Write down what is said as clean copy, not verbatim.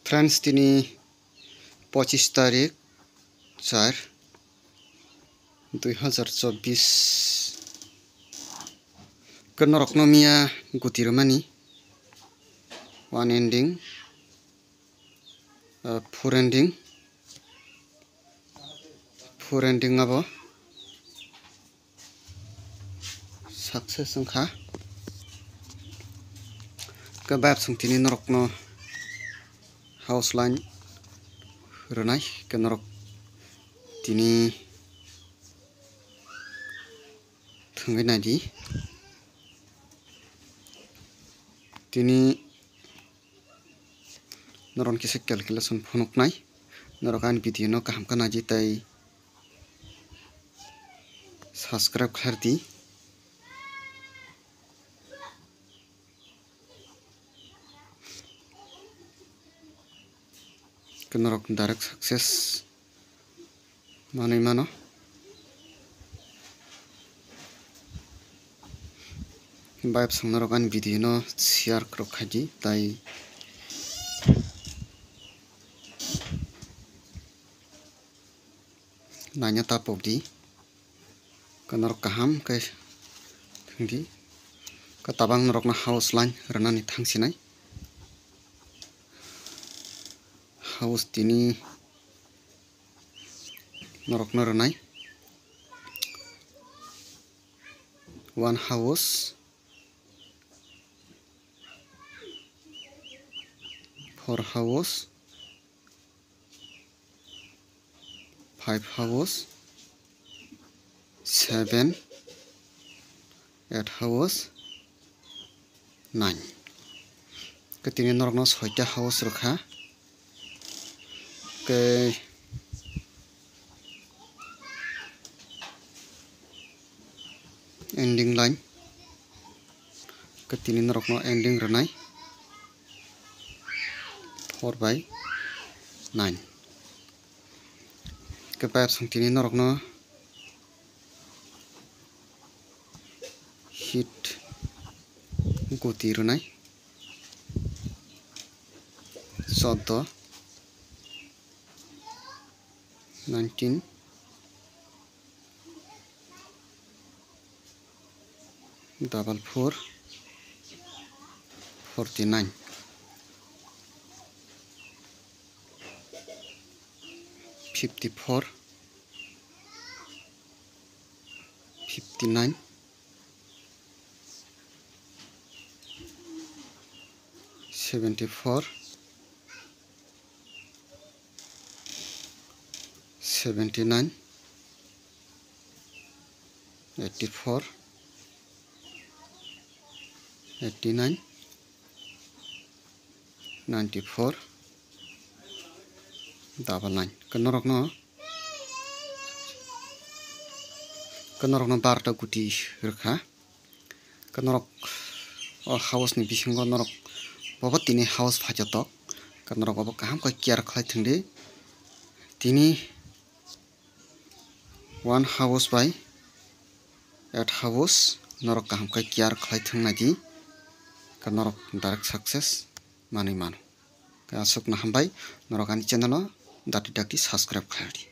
Friends दिनै 25 तारिख 4 2024 kenorokno mia gutirmani one ending four ending abo success angkha kebab sungtini norokno house line renai kenorok tini thungai nadi tini noron kise calculation phunuk nai norokan video no kaham kana ji tai subscribe khardi kenorok direct success manai mano vibe sang norokan video no share krok khaji tai nanya tapobdi kenorok kaham kai thungdi katabang norokna house line ranani thangsinai house tini norokno ranai one house four house five house seven eight house nine ketini norokno 6ta house rokha ke ending line ketini norokno ending ranai 4/9 ke pipe sungtini norokno hit guti runai 14 19 4 49 54 59 74 79 84 89 94 9 kenorokno barta guti rekha kenorok house ni bisingo norok bobo tini house phajatok kenorok bobo kaham ko care khlai thungdi tini one house by eight house norok kaham ko care khlai thungnadi kenorok direct success manui mano asok na hambai norokani channel o dati subscribe khardi।